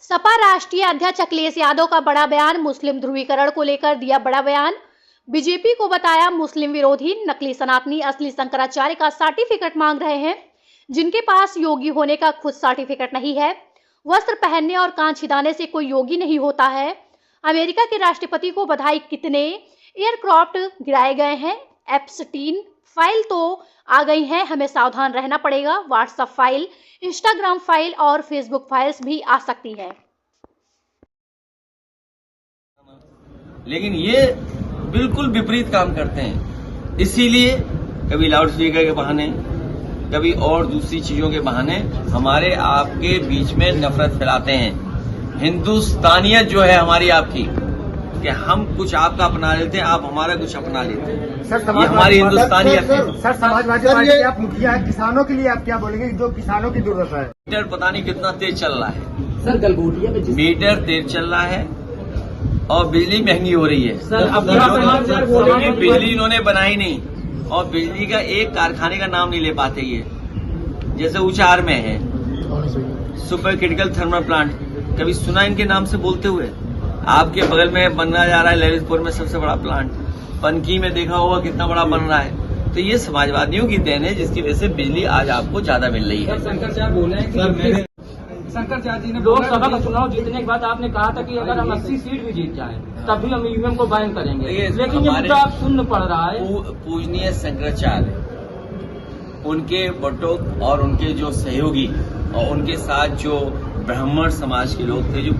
सपा राष्ट्रीय अध्यक्ष अखिलेश यादव का बड़ा बयान। मुस्लिम ध्रुवीकरण को लेकर दिया बड़ा बयान। बीजेपी को बताया मुस्लिम विरोधी। नकली सनातनी असली शंकराचार्य का सर्टिफिकेट मांग रहे हैं, जिनके पास योगी होने का खुद सर्टिफिकेट नहीं है। वस्त्र पहनने और कान छिदाने से कोई योगी नहीं होता है। अमेरिका के राष्ट्रपति को बधाई। कितने एयरक्राफ्ट गिराए गए हैं। एप्स्टीन फाइल तो आ गई हैं, हमें सावधान रहना पड़ेगा। व्हाट्सएप फाइल, इंस्टाग्राम फाइल और फेसबुक फाइल्स भी आ सकती है। लेकिन ये बिल्कुल विपरीत काम करते हैं। इसीलिए कभी लाउड स्पीकर के बहाने, कभी और दूसरी चीजों के बहाने हमारे आपके बीच में नफरत फैलाते हैं। हिंदुस्तानियत जो है हमारी आपकी, कि हम कुछ आपका अपना लेते हैं, आप हमारा कुछ अपना लेते हैं। ये हमारी हिंदुस्तानियत है। सर, समाजवादी पार्टी के आप मुखिया हैं, किसानों के लिए आप क्या बोलेंगे जो किसानों की जरूरत है? मीटर पता नहीं कितना तेज चल रहा है सर। गलगोटिया में मीटर तेज चल रहा है और बिजली महंगी हो रही है सर। अब बिजली इन्होंने बनाई नहीं, और बिजली का एक कारखाने का नाम नहीं ले पाते। ये जैसे ऊंचार में है सुपर क्रिटिकल थर्मल प्लांट, कभी सुना इनके नाम से बोलते हुए? आपके बगल में बनना जा रहा है ललितपुर में सबसे बड़ा प्लांट। पनकी में देखा होगा कितना बड़ा बन रहा है। तो ये समाजवादियों की देन है, जिसकी वजह से बिजली आज आपको ज्यादा मिल रही है। शंकराचार्य बोले हैं कि शंकराचार्य जी ने लोकसभा का चुनाव जीतने के बाद आपने कहा था कि अगर हम 80 सीट भी जीत जाएं तभी हम ईवीएम को बैन करेंगे, लेकिन ये मुद्दा आप सुन पड़ रहा है। पूजनीय शंकराचार्य, उनके बटोक और उनके जो सहयोगी और उनके साथ जो ब्राह्मण समाज के लोग थे, जो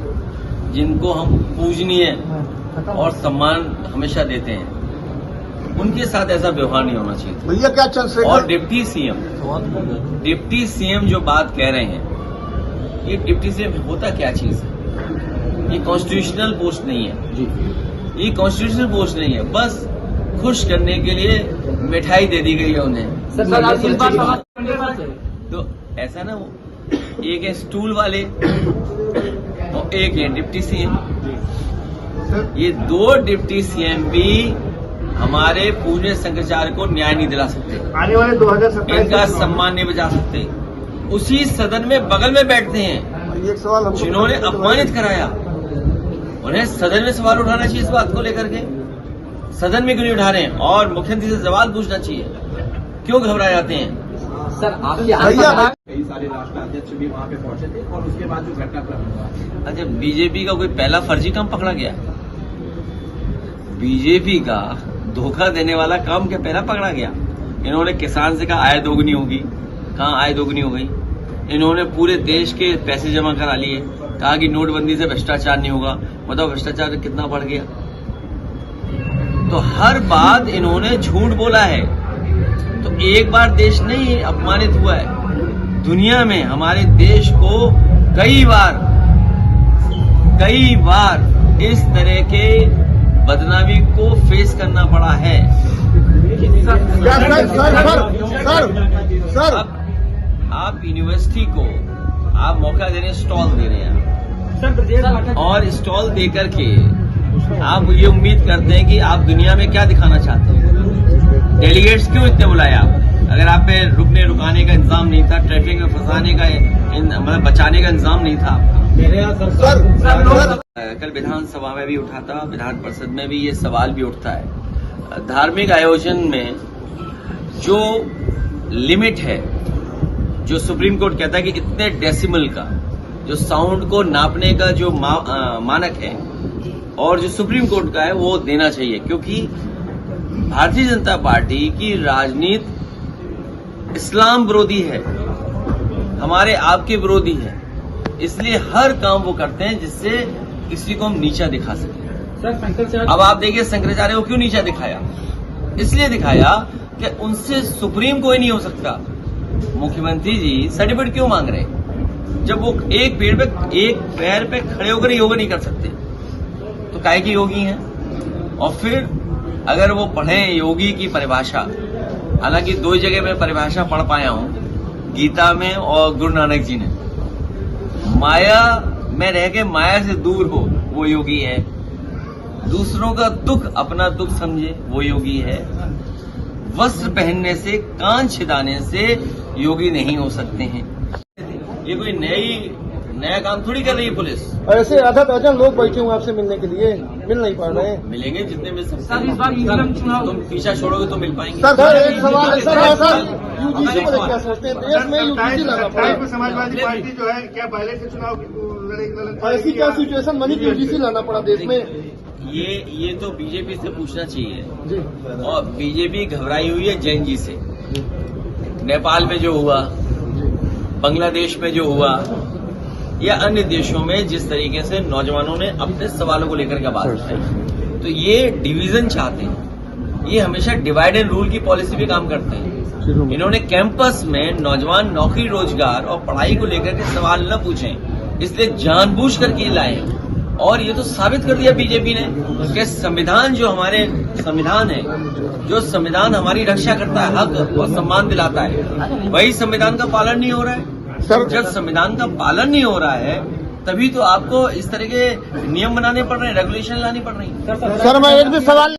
जिनको हम पूजनीय और सम्मान हमेशा देते हैं, उनके साथ ऐसा व्यवहार नहीं होना चाहिए। भैया क्या चंद्रशेखर और डिप्टी सीएम जो बात कह रहे हैं, ये डिप्टी सीएम होता क्या चीज है? ये कॉन्स्टिट्यूशनल पोस्ट नहीं है जी, ये कॉन्स्टिट्यूशनल पोस्ट नहीं है। बस खुश करने के लिए मिठाई दे दी गई है उन्हें। तो ऐसा ना, वो एक है स्टूल वाले और एक है डिप्टी सीएम। ये दो डिप्टी सीएम भी हमारे पूजनीय शंकराचार्य को न्याय नहीं दिला सकते, आने वाले 2027 इनका सम्मान नहीं बचा सकते। उसी सदन में बगल में बैठते हैं जिन्होंने अपमानित कराया, उन्हें सदन में सवाल उठाना चाहिए इस बात को लेकर के। सदन में क्यों नहीं उठा रहे हैं? और मुख्यमंत्री से सवाल पूछना चाहिए, क्यों घबरा जाते हैं? सर, आपके कई सारे राष्ट्राध्यक्ष भी वहाँ पे पहुंचे थे और उसके बाद जो घटनाक्रम हुआ। अच्छा, बीजेपी का कोई पहला फर्जी काम पकड़ा गया? बीजेपी का धोखा देने वाला काम क्या पहला पकड़ा गया? इन्होंने किसान से कहा आय दोगुनी होगी, कहाँ आय दोगुनी हो गई? इन्होंने पूरे देश के पैसे जमा करा लिए, कहा कि नोटबंदी से भ्रष्टाचार नहीं होगा। बताओ भ्रष्टाचार कितना बढ़ गया। तो हर बात इन्होंने झूठ बोला है। तो एक बार देश नहीं अपमानित हुआ है, दुनिया में हमारे देश को कई बार इस तरह के बदनामी को फेस करना पड़ा है। सर, आप यूनिवर्सिटी को आप मौका दे रहे हैं, स्टॉल दे रहे हैं, और स्टॉल दे करके आप ये उम्मीद करते हैं कि आप दुनिया में क्या दिखाना चाहते हैं। डेलीगेट्स क्यों इतने बुलाए आप? अगर आप पे रुकाने का इंतजाम नहीं था, ट्रैफिक में फंसाने का मतलब बचाने का इंतजाम नहीं था आपका। कल विधानसभा में भी उठा था, विधान परिषद में भी ये सवाल भी उठता है। धार्मिक आयोजन में जो लिमिट है, जो सुप्रीम कोर्ट कहता है कि इतने डेसिमल का जो साउंड को नापने का जो मानक है, और जो सुप्रीम कोर्ट का है, वो देना चाहिए। क्योंकि भारतीय जनता पार्टी की राजनीति इस्लाम विरोधी है, हमारे आपके विरोधी है। इसलिए हर काम वो करते हैं जिससे किसी को हम नीचा दिखा सकें। अब आप देखिए शंकराचार्य को क्यों नीचा दिखाया? इसलिए दिखाया कि उनसे सुप्रीम कोई नहीं हो सकता। मुख्यमंत्री जी सर्टिफिकेट क्यों मांग रहे हैं जब वो एक पैर पे खड़े होकर योगा नहीं कर सकते? तो काहे की योगी हैं? और फिर अगर वो पढ़ें योगी की परिभाषा, हालांकि 2 जगह मैं परिभाषा पढ़ पाया हूं, गीता में और गुरु नानक जी ने। माया में रह के माया से दूर हो, वो योगी है। दूसरों का दुख अपना दुख समझे, वो योगी है। वस्त्र पहनने से, कान छिदाने से योगी नहीं हो सकते हैं। ये कोई नया काम थोड़ी कर रही है पुलिस। ऐसे आधा दर्जन लोग बैठे हुए आपसे मिलने के लिए, मिल नहीं पा रहे हैं। मिलेंगे जितने मिल सकते सर, इस बार ईवीएम चुनाव तुम पीछा छोड़ोगे तो मिल पाएंगे। सर एक सवाल है सर, यूजीसी को क्या सोचते हैं? देश में यूजीसी लाना पड़ा, समाजवादी पार्टी जो है क्या पहले से चुनाव लड़ेगी? ऐसी क्या सिचुएशन बनी कि यूजीसी लाना पड़ा देश में? ये तो बीजेपी से पूछना चाहिए। जी, और बीजेपी घबराई हुई है जैन जी से। नेपाल में जो हुआ, बांग्लादेश में जो हुआ, या अन्य देशों में जिस तरीके से नौजवानों ने अपने सवालों को लेकर के बात उठाई, तो ये डिवीजन चाहते हैं। ये हमेशा डिवाइड एंड रूल की पॉलिसी भी काम करते हैं। इन्होंने कैंपस में नौजवान नौकरी, रोजगार और पढ़ाई को लेकर के सवाल न पूछें, इसलिए जानबूझ करके लाए। और ये तो साबित कर दिया बीजेपी ने कि संविधान जो हमारे संविधान है, जो संविधान हमारी रक्षा करता है, हक और सम्मान दिलाता है, वही संविधान का पालन नहीं हो रहा है। जब संविधान का पालन नहीं हो रहा है तभी तो आपको इस तरह के नियम बनाने पड़ रहे हैं, रेगुलेशन लानी पड़ रही है। सर मैं एक भी सवाल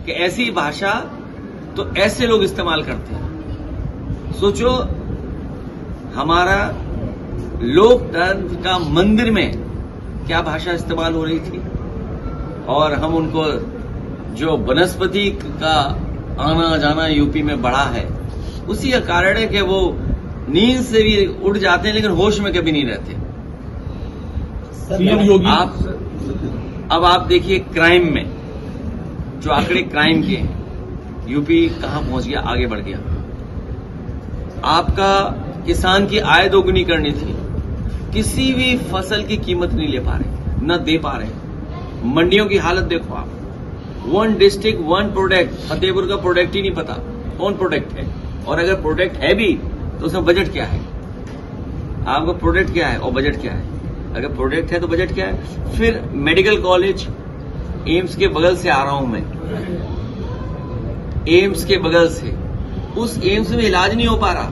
कि ऐसी भाषा तो ऐसे लोग इस्तेमाल करते हैं। सोचो, हमारा लोकतंत्र का मंदिर में क्या भाषा इस्तेमाल हो रही थी, और हम उनको जो वनस्पति का आना जाना यूपी में बढ़ा है, उसी का कारण है कि वो नींद से भी उठ जाते हैं लेकिन होश में कभी नहीं रहते। अब आप देखिए क्राइम में जो आंकड़े क्राइम के हैं, यूपी कहां पहुंच गया, आगे बढ़ गया। आपका किसान की आय दोगुनी करनी थी, किसी भी फसल की कीमत नहीं ले पा रहे, न दे पा रहे। मंडियों की हालत देखो आप, 1 डिस्ट्रिक्ट 1 प्रोडक्ट, फतेहपुर का प्रोडक्ट ही नहीं पता कौन प्रोडक्ट है, और अगर प्रोडक्ट है भी तो उसका बजट क्या है। आपका प्रोडक्ट क्या है और बजट क्या है? अगर प्रोडक्ट है तो बजट क्या है? फिर मेडिकल कॉलेज एम्स के बगल से आ रहा हूं मैं, एम्स के बगल से, उस एम्स में इलाज नहीं हो पा रहा।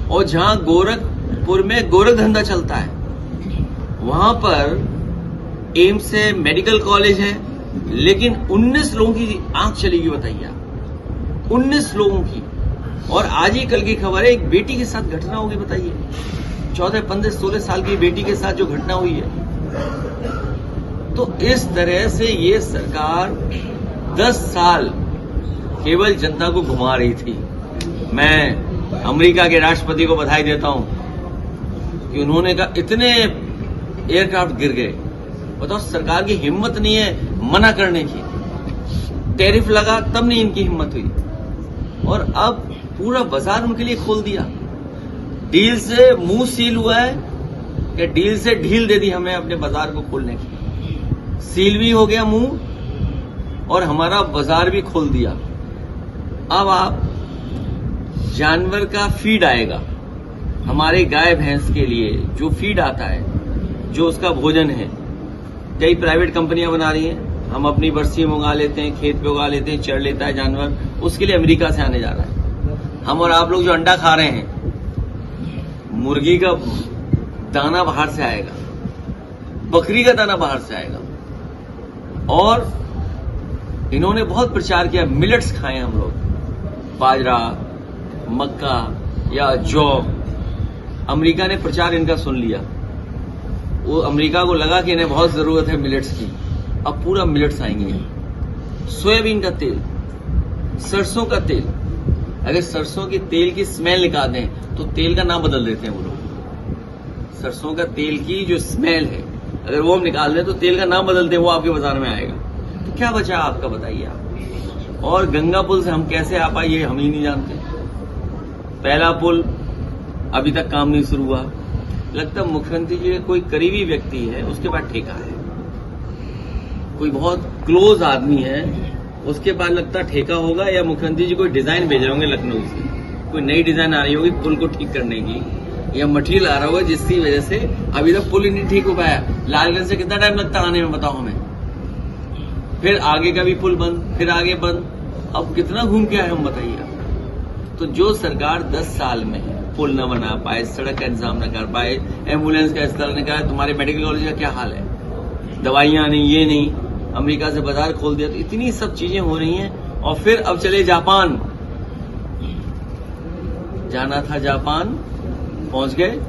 और जहां गोरखपुर में गोरख धंधा चलता है, वहां पर एम्स है, मेडिकल कॉलेज है, लेकिन 19 लोगों की आंख चलेगी, बताइए आप, 19 लोगों की। और आज ही कल की खबर है, एक बेटी के साथ घटना होगी, बताइए, 14, 15, 16 साल की बेटी के साथ जो घटना हुई है। तो इस तरह से ये सरकार 10 साल केवल जनता को घुमा रही थी। मैं अमेरिका के राष्ट्रपति को बधाई देता हूं कि उन्होंने कहा इतने एयरक्राफ्ट गिर गए। बताओ, सरकार की हिम्मत नहीं है मना करने की। टैरिफ लगा तब नहीं इनकी हिम्मत हुई, और अब पूरा बाजार उनके लिए खोल दिया। डील से मुंह सील हुआ है कि डील से ढील दे दी हमें अपने बाजार को खोलने की। सील भी हो गया मुंह और हमारा बाजार भी खोल दिया। अब आप जानवर का फीड आएगा, हमारे गाय भैंस के लिए जो फीड आता है, जो उसका भोजन है, कई प्राइवेट कंपनियां बना रही हैं। हम अपनी बरसी में उगा लेते हैं, खेत पे उगा लेते हैं, चढ़ लेता है जानवर, उसके लिए अमेरिका से आने जा रहा है। हम और आप लोग जो अंडा खा रहे हैं, मुर्गी का दाना बाहर से आएगा, बकरी का दाना बाहर से आएगा। और इन्होंने बहुत प्रचार किया मिलेट्स खाएं हम लोग, बाजरा, मक्का या जौ। अमेरिका ने प्रचार इनका सुन लिया, वो अमेरिका को लगा कि इन्हें बहुत जरूरत है मिलेट्स की। अब पूरा मिलेट्स आएंगे। सोयाबीन का तेल, सरसों का तेल, अगर सरसों के तेल की स्मेल निकाल दें तो तेल का नाम बदल देते हैं वो लोग। सरसों का तेल की जो स्मेल है, अगर वो हम निकाल दें तो तेल का नाम बदलते हैं, वो आपके बाजार में आएगा। तो क्या बचा आपका, बताइए आप। और गंगा पुल से हम कैसे आ पाए, ये हम ही नहीं जानते। पहला पुल अभी तक काम नहीं शुरू हुआ। लगता मुख्यमंत्री जी कोई करीबी व्यक्ति है, उसके बाद ठेका है, कोई बहुत क्लोज आदमी है, उसके बाद लगता ठेका होगा, या मुख्यमंत्री जी कोई डिजाइन भेज रहे होंगे लखनऊ से, कोई नई डिजाइन आ रही होगी पुल को ठीक करने की, या मटेरियल आ रहा होगा जिसकी वजह से अभी तक पुल ही नहीं ठीक हो पाया। लालगंज से कितना टाइम लगता आने में, बताओ हमें। फिर आगे का भी पुल बंद, फिर आगे बंद। अब कितना घूम के आए हम, बताइए। तो जो सरकार 10 साल में पुल न बना पाए, सड़क का इंतजाम न कर पाए, एम्बुलेंस का इस्तेमाल न करे, तुम्हारे मेडिकल कॉलेज का क्या हाल है, दवाइयां नहीं, ये नहीं, अमेरिका से बाजार खोल दिया, तो इतनी सब चीजें हो रही हैं। और फिर अब चले जापान, जाना था जापान, पहुंच गए।